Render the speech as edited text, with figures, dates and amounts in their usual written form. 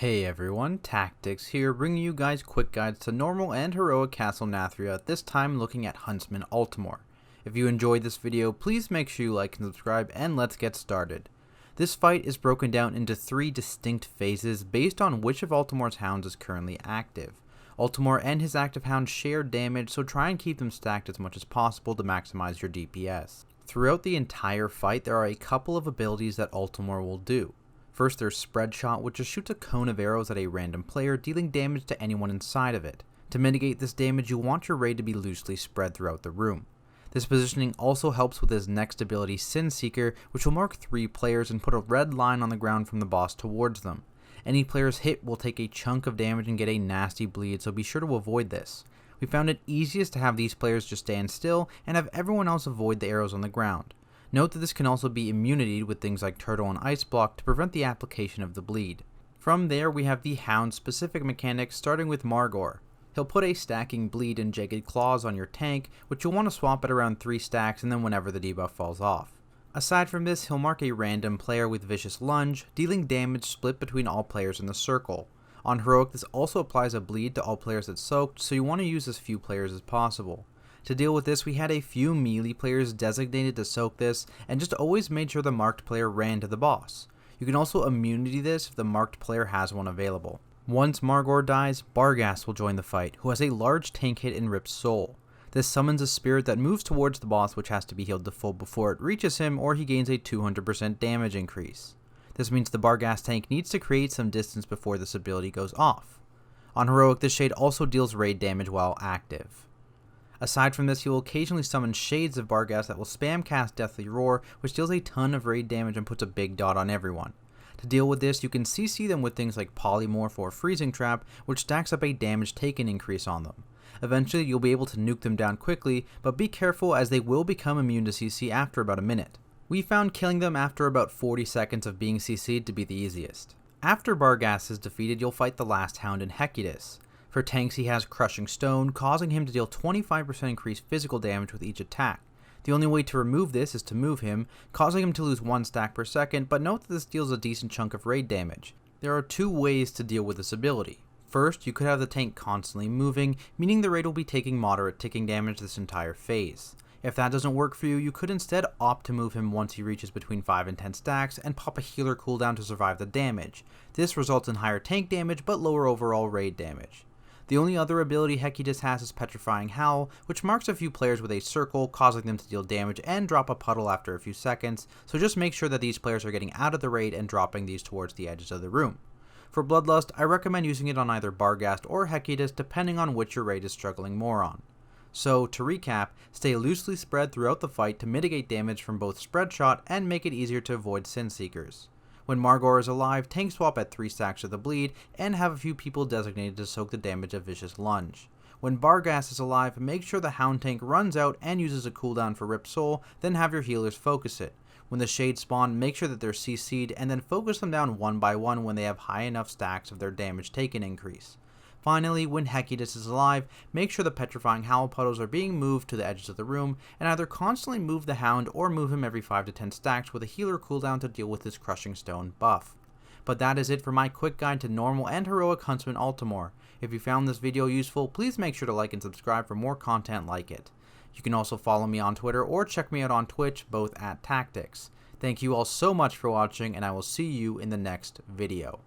Hey everyone, Tactics here, bringing you guys quick guides to normal and heroic Castle Nathria, this time looking at Huntsman Altimor. If you enjoyed this video, please make sure you like and subscribe, and let's get started. This fight is broken down into 3 distinct phases based on which of Altimor's hounds is currently active. Altimor and his active hound share damage, so try and keep them stacked as much as possible to maximize your DPS. Throughout the entire fight, there are a couple of abilities that Altimor will do. First, there's Spread Shot, which just shoots a cone of arrows at a random player, dealing damage to anyone inside of it. To mitigate this damage, you want your raid to be loosely spread throughout the room. This positioning also helps with his next ability, Sin Seeker, which will mark 3 players and put a red line on the ground from the boss towards them. Any players hit will take a chunk of damage and get a nasty bleed, so be sure to avoid this. We found it easiest to have these players just stand still and have everyone else avoid the arrows on the ground. Note that this can also be immunitied with things like Turtle and Ice Block to prevent the application of the bleed. From there, we have the Hound specific mechanics, starting with Margore. He'll put a stacking bleed and jagged claws on your tank, which you'll want to swap at around 3 stacks and then whenever the debuff falls off. Aside from this, he'll mark a random player with Vicious Lunge, dealing damage split between all players in the circle. On Heroic, this also applies a bleed to all players that soaked, so you want to use as few players as possible. To deal with this, we had a few melee players designated to soak this, and just always made sure the marked player ran to the boss. You can also immunity this if the marked player has one available. Once Margore dies, Barghast will join the fight, who has a large tank hit in Rip's Soul. This summons a spirit that moves towards the boss, which has to be healed to full before it reaches him, or he gains a 200% damage increase. This means the Barghast tank needs to create some distance before this ability goes off. On Heroic, this shade also deals raid damage while active. Aside from this, he will occasionally summon shades of Barghast that will spam cast Deathly Roar, which deals a ton of raid damage and puts a big dot on everyone. To deal with this, you can CC them with things like Polymorph or Freezing Trap, which stacks up a damage taken increase on them. Eventually, you'll be able to nuke them down quickly, but be careful as they will become immune to CC after about a minute. We found killing them after about 40 seconds of being CC'd to be the easiest. After Barghast is defeated, you'll fight the last hound in Hecutis. For tanks, he has Crushing Stone, causing him to deal 25% increased physical damage with each attack. The only way to remove this is to move him, causing him to lose 1 stack per second, but note that this deals a decent chunk of raid damage. There are 2 ways to deal with this ability. First, you could have the tank constantly moving, meaning the raid will be taking moderate ticking damage this entire phase. If that doesn't work for you, you could instead opt to move him once he reaches between 5 and 10 stacks and pop a healer cooldown to survive the damage. This results in higher tank damage but lower overall raid damage. The only other ability Hecutis has is Petrifying Howl, which marks a few players with a circle, causing them to deal damage and drop a puddle after a few seconds, so just make sure that these players are getting out of the raid and dropping these towards the edges of the room. For Bloodlust, I recommend using it on either Barghast or Hecutis depending on which your raid is struggling more on. So, to recap, stay loosely spread throughout the fight to mitigate damage from both Spread Shot and make it easier to avoid Sin Seekers. When Margore is alive, tank swap at 3 stacks of the bleed, and have a few people designated to soak the damage of Vicious Lunge. When Barghast is alive, make sure the Hound tank runs out and uses a cooldown for Rip Soul, then have your healers focus it. When the shades spawn, make sure that they're CC'd, and then focus them down one by one when they have high enough stacks of their damage taken increase. Finally, when Hecutis is alive, make sure the Petrifying Howl puddles are being moved to the edges of the room, and either constantly move the Hound or move him every 5 to 10 stacks with a healer cooldown to deal with his Crushing Stone buff. But that is it for my quick guide to normal and heroic Huntsman Altimor. If you found this video useful, please make sure to like and subscribe for more content like it. You can also follow me on Twitter or check me out on Twitch, both at Tactics. Thank you all so much for watching, and I will see you in the next video.